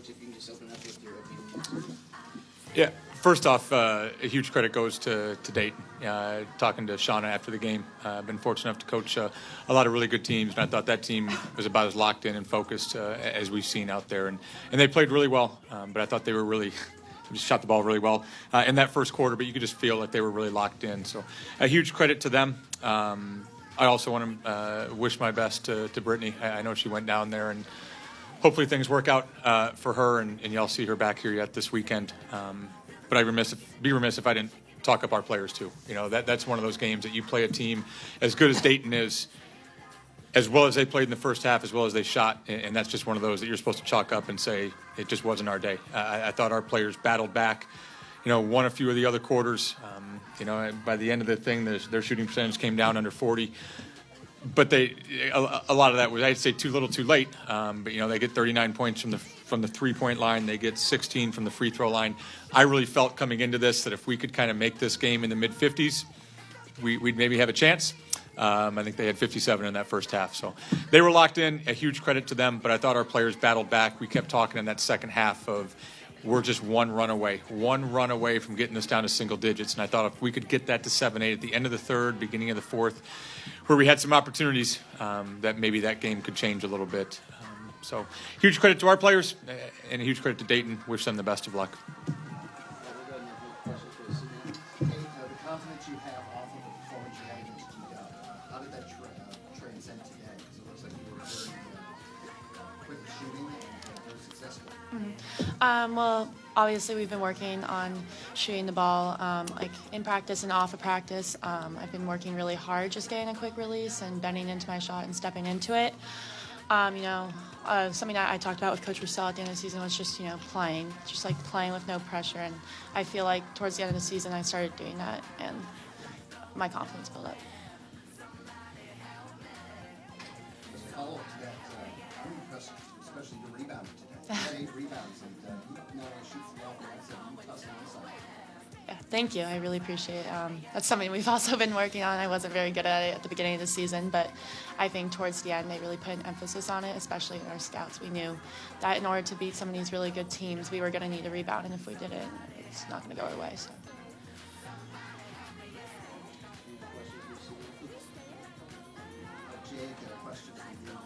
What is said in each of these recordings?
Coach, if you can just open up with your opening. Yeah, first off, a huge credit goes to Dayton. Talking to Shauna after the game, I've been fortunate enough to coach a lot of really good teams, and I thought that team was about as locked in and focused as we've seen out there. And they played really well, but I thought they were really just shot the ball really well in that first quarter, but you could just feel like they were really locked in. So a huge credit to them. I also want to wish my best to Brittany. I know she went down there, and hopefully things work out for her, and y'all see her back here yet this weekend. But I'd be remiss if I didn't talk up our players too. You know, that's one of those games that you play a team as good as Dayton is, as well as they played in the first half, as well as they shot, and that's just one of those that you're supposed to chalk up and say it just wasn't our day. I thought our players battled back, won a few of the other quarters. By the end of the thing, their shooting percentage came down under 40. But a lot of that was, I'd say, too little, too late. But they get 39 points from the 3-point line. They get 16 from the free throw line. I really felt coming into this that if we could kind of make this game in the mid 50s, we'd maybe have a chance. I think they had 57 in that first half. So they were locked in. A huge credit to them. But I thought our players battled back. We kept talking in that second half of we're just one run away from getting this down to single digits. And I thought if we could get that to 7-8 at the end of the third, beginning of the fourth, where we had some opportunities, that maybe that game could change a little bit. So huge credit to our players and a huge credit to Dayton. Wish them the best of luck. The confidence you have off of the performance you had against Jaide, how did that transcend today? Because it looks like you were very quick shooting and very successful. Well, obviously we've been working on shooting the ball, like in practice and off of practice. I've been working really hard, just getting a quick release and bending into my shot and stepping into it. Something that I talked about with Coach Roussell at the end of the season was just, playing with no pressure. And I feel like towards the end of the season, I started doing that, and my confidence built up. As a follow-up to that, I'm impressed, especially the rebounding today. You had 8 rebounds, and you not only shoot from the offense, you toss it inside. Yeah, thank you. I really appreciate it. That's something we've also been working on. I wasn't very good at it at the beginning of the season, but I think towards the end they really put an emphasis on it, especially in our scouts. We knew that in order to beat some of these really good teams, we were going to need a rebound, and if we didn't, it's not going to go our way. So. Jaide, a question for you.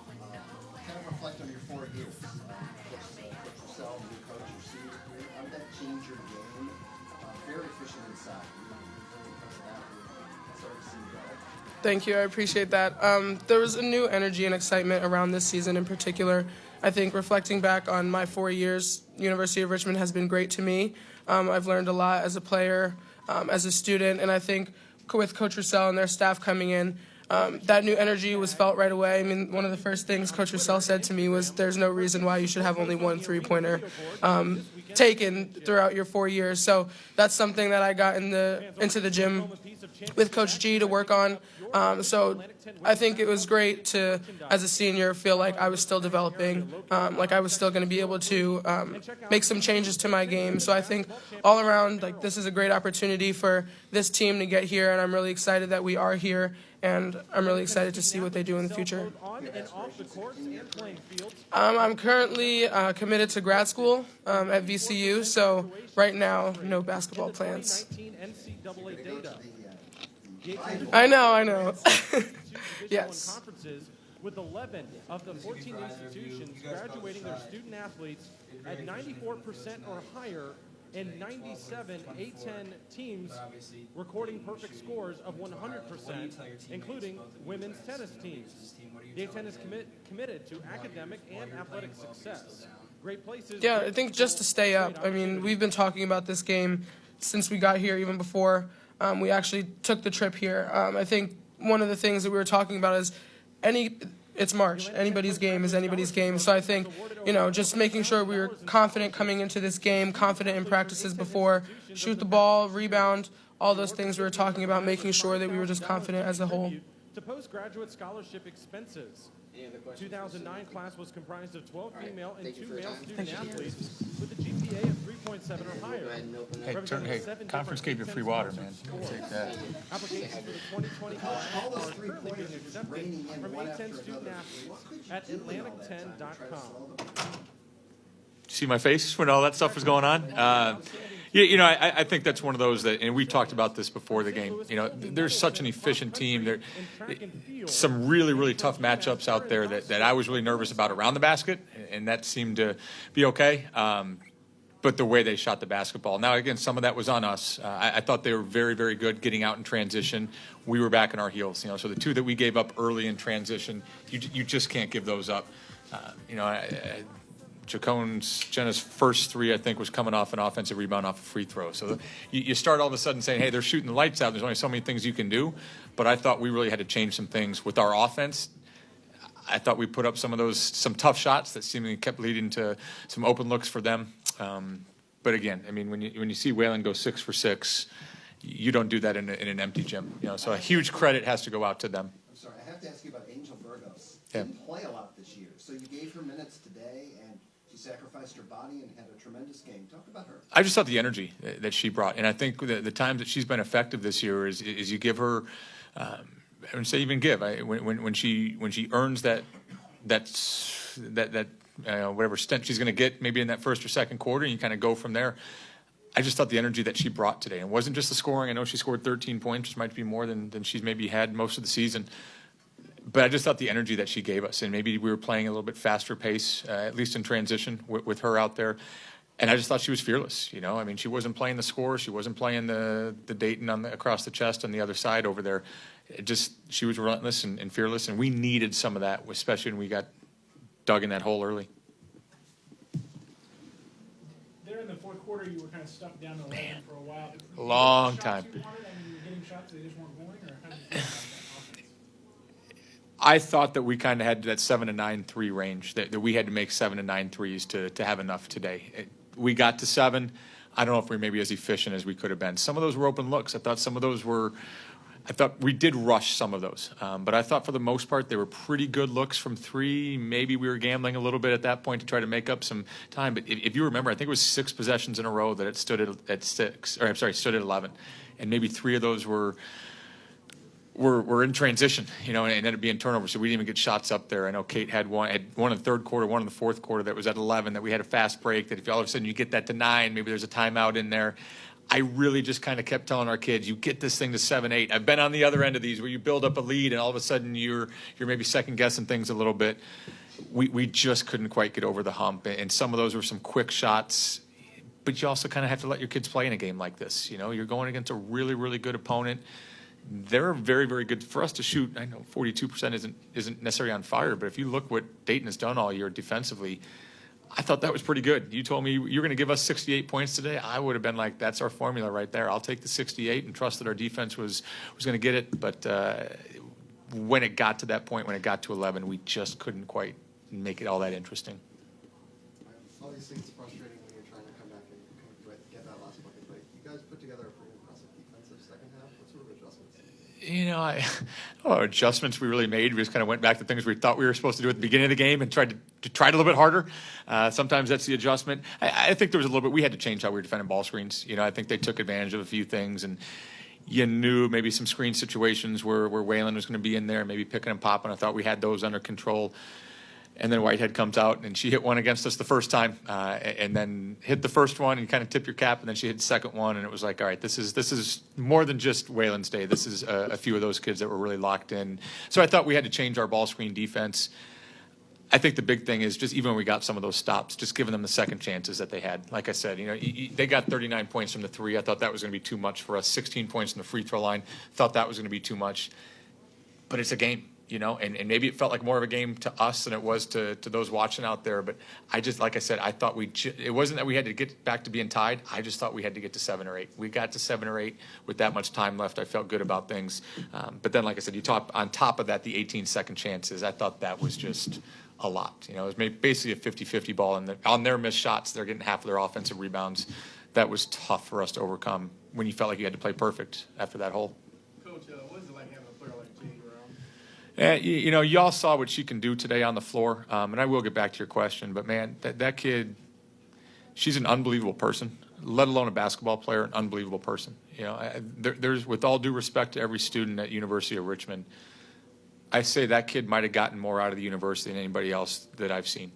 Kind of reflect on your 4 years. Coach Roussell, new coach, your senior career. How did that change your game? Very efficient inside. You're very impressive athlete. Sorry to see you go. Thank you. I appreciate that. There was a new energy and excitement around this season in particular. I think reflecting back on my 4 years, University of Richmond has been great to me. I've learned a lot as a player, as a student, and I think with Coach Roussell and their staff coming in, that new energy was felt right away. I mean, one of the first things Coach Roussell said to me was, there's no reason why you should have only one 3-pointer taken throughout your 4 years. So that's something that I got into the gym with Coach G to work on. So I think it was great to, as a senior, feel like I was still developing, like I was still going to be able to make some changes to my game. So I think all around, like, this is a great opportunity for this team to get here, and I'm really excited that we are here. And I'm really excited to see what they do in the future. I'm currently committed to grad school at VCU, so right now, no basketball plans. I know. Yes. With 11 of the 14 institutions graduating their student athletes at 94% or higher, and 97 A-10 teams recording perfect scores of 100%, including women's tennis teams. The A-10 is committed to academic and athletic success. Great places. Yeah, I think just to stay up. I mean, we've been talking about this game since we got here, even before we actually took the trip here. I think one of the things that we were talking about is it's March. Anybody's game is anybody's game. So I think, just making sure we were confident coming into this game, confident in practices before, shoot the ball, rebound, all those things we were talking about, making sure that we were just confident as a whole. To postgraduate scholarship expenses. 2009 class was comprised of 12 female and 2 male student athletes with a GPA of 3.7 or higher. Hey, conference gave you free water, man. Take that. Applications for the 2020 class are currently being accepted from A-10 student athletes at Atlantic10.com. see my face when all that stuff was going on. I think that's one of those that, and we talked about this before the game. They're such an efficient team. There, some really, really tough matchups out there that I was really nervous about around the basket, and that seemed to be okay. But the way they shot the basketball. Now, again, some of that was on us. I thought they were very, very good getting out in transition. We were back in our heels. So the two that we gave up early in transition, you just can't give those up. Jenna's first three, I think, was coming off an offensive rebound off a free throw. So you start all of a sudden saying, hey, they're shooting the lights out. There's only so many things you can do. But I thought we really had to change some things with our offense. I thought we put up some tough shots that seemingly kept leading to some open looks for them. But again, when you see Wayland go 6 for 6, you don't do that in an empty gym. So a huge credit has to go out to them. I'm sorry, I have to ask you about Angel Burgos. Yeah. Didn't play a lot this year, so you gave her minutes today, and she sacrificed her body and had a tremendous game. Talk about her. I just thought the energy that she brought, and I think the times that she's been effective this year is you give her. I wouldn't say even give. When she earns that whatever stint she's going to get, maybe in that first or second quarter, and you kind of go from there. I just thought the energy that she brought today, and it wasn't just the scoring. I know she scored 13 points, which might be more than she's maybe had most of the season. But I just thought the energy that she gave us, and maybe we were playing a little bit faster pace, at least in transition with her out there. And I just thought she was fearless. She wasn't playing the score. She wasn't playing the Dayton across the chest on the other side over there. She was relentless and fearless, and we needed some of that, especially when we got dug in that hole early. There in the fourth quarter, you were kind of stuck down to 11 for a while. Long time. You wanted? You were getting shots, they just weren't going, or how did you feel about that offense? I thought that we kind of had that 7 to 9 3 range, that we had to make 7 to 9 threes to have enough today. We got to 7. I don't know if we were maybe as efficient as we could have been. Some of those were open looks. I thought we did rush some of those. But I thought for the most part they were pretty good looks from 3. Maybe we were gambling a little bit at that point to try to make up some time. But if you remember, I think it was 6 possessions in a row that it stood at 11. And maybe 3 of those were in transition, and ended up being turnovers, so we didn't even get shots up there. I know Kate had one in the third quarter, one in the fourth quarter that was at 11, that we had a fast break, that if all of a sudden you get that to 9, maybe there's a timeout in there. I really just kind of kept telling our kids, you get this thing to 7, 8. I've been on the other end of these where you build up a lead and all of a sudden you're maybe second guessing things a little bit. We just couldn't quite get over the hump, and some of those were some quick shots. But you also kind of have to let your kids play in a game like this. You're going against a really, really good opponent. They're very, very good. For us to shoot, I know 42% isn't necessarily on fire, but if you look what Dayton has done all year defensively, I thought that was pretty good. You told me you're going to give us 68 points today. I would have been like, that's our formula right there. I'll take the 68 and trust that our defense was going to get it. But when it got to that point, when it got to 11, we just couldn't quite make it all that interesting. Obviously, it's frustrating when you're trying to come back and get that last bucket, but you guys put together a pretty impressive defensive second half. What sort of adjustments? Adjustments we really made. We just kind of went back to things we thought we were supposed to do at the beginning of the game and tried to try it a little bit harder. Sometimes that's the adjustment. I think there was a little bit. We had to change how we were defending ball screens. I think they took advantage of a few things, and you knew maybe some screen situations where Wayland was going to be in there, maybe picking and popping. I thought we had those under control. And then Whitehead comes out, and she hit one against us the first time, and then hit the first one and kind of tip your cap, and then she hit the second one, and it was like, all right, this is more than just Wayland's day. This is a few of those kids that were really locked in. So I thought we had to change our ball screen defense. I think the big thing is just even when we got some of those stops, just giving them the second chances that they had. Like I said, they got 39 points from the 3. I thought that was going to be too much for us. 16 points from the free throw line. Thought that was going to be too much. But it's a game. And maybe it felt like more of a game to us than it was to those watching out there. But like I said, I thought it wasn't that we had to get back to being tied. I just thought we had to get to 7 or 8. We got to 7 or 8 with that much time left. I felt good about things. But then, like I said, on top of that, the 18 second chances, I thought that was just a lot. It was basically a 50-50 ball. And on their missed shots, they're getting half of their offensive rebounds. That was tough for us to overcome when you felt like you had to play perfect after that hole. Coach, what is it like having a player like Jaide around? Y'all saw what she can do today on the floor, and I will get back to your question. But man, that kid, she's an unbelievable person. Let alone a basketball player, an unbelievable person. There's, with all due respect to every student at University of Richmond, I say that kid might have gotten more out of the university than anybody else that I've seen.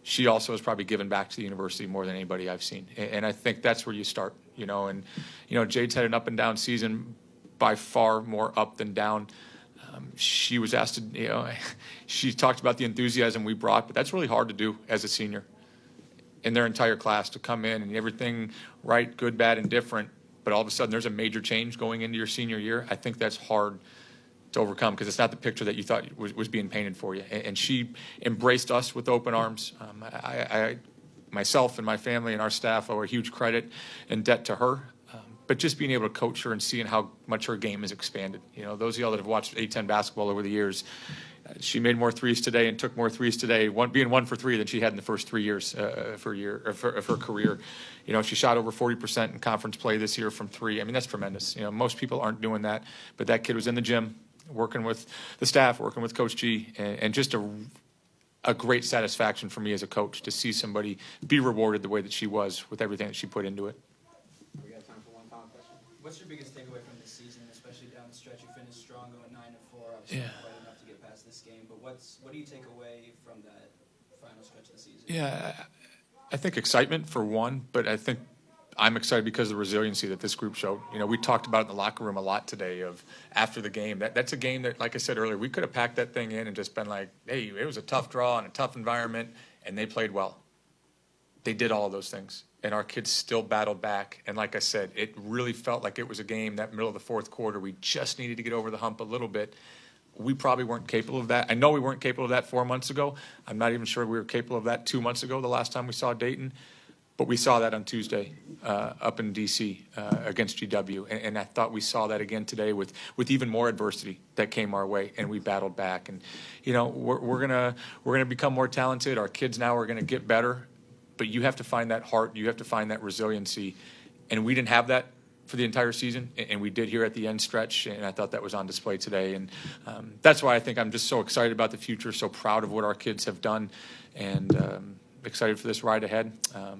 she also has probably given back to the university more than anybody I've seen. And I think that's where you start, you know. And, you know, Jaide's had an up and down season, by far more up than down. She was asked to, you know, she talked about the enthusiasm we brought, but that's really hard to do as a senior in their entire class, to come in and everything right, good, bad, and different, but all of a sudden there's a major change going into your senior year. I think that's hard to overcome because it's not the picture that you thought was being painted for you. And she embraced us with open arms. I myself and my family and our staff owe a huge credit and debt to her. But just being able to coach her and seeing how much her game has expanded. You know, those of y'all that have watched A-10 basketball over the years, she made more threes today and took more threes today, being 1 for 3 than she had in the first 3 years of her career. You know, she shot over 40% in conference play this year from 3. I mean, that's tremendous. You know, most people aren't doing that, but that kid was in the gym, working with the staff, working with Coach G, and just a great satisfaction for me as a coach to see somebody be rewarded the way that she was with everything that she put into it. We got time for one final question. What's your biggest takeaway from this season, especially down the stretch? You finished strong, going 9-4. Obviously, not quite enough to get past this game. But what do you take away from that final stretch of the season? Yeah, I think excitement for one, but I think I'm excited because of the resiliency that this group showed. You know, we talked about it in the locker room a lot today of after the game. That's a game that, like I said earlier, we could have packed that thing in and just been like, hey, it was a tough draw and a tough environment, and they played well. They did all of those things, and our kids still battled back. And like I said, it really felt like it was a game that middle of the fourth quarter. We just needed to get over the hump a little bit. We probably weren't capable of that. I know we weren't capable of that 4 months ago. I'm not even sure we were capable of that 2 months ago, the last time we saw Dayton. But we saw that on Tuesday up in D.C. Against GW. And I thought we saw that again today with even more adversity that came our way, and we battled back. And, you know, we're gonna become more talented. Our kids now are going to get better. But you have to find that heart. You have to find that resiliency. And we didn't have that for the entire season, and we did here at the end stretch, and I thought that was on display today. And that's why I think I'm just so excited about the future, so proud of what our kids have done, and excited for this ride ahead.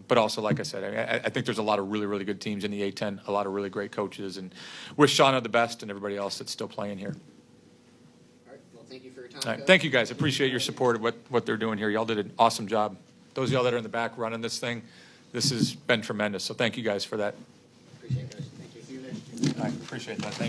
But also, like I said, I think there's a lot of really, really good teams in the A-10, a lot of really great coaches, and wish Shauna the best and everybody else that's still playing here. All right. Well, thank you for your time. All right, thank you, guys. Appreciate your support of what they're doing here. Y'all did an awesome job. Those of y'all that are in the back running this thing, this has been tremendous. So thank you guys for that. Appreciate it, guys. Thank you. See you next year. I appreciate that. Thank you.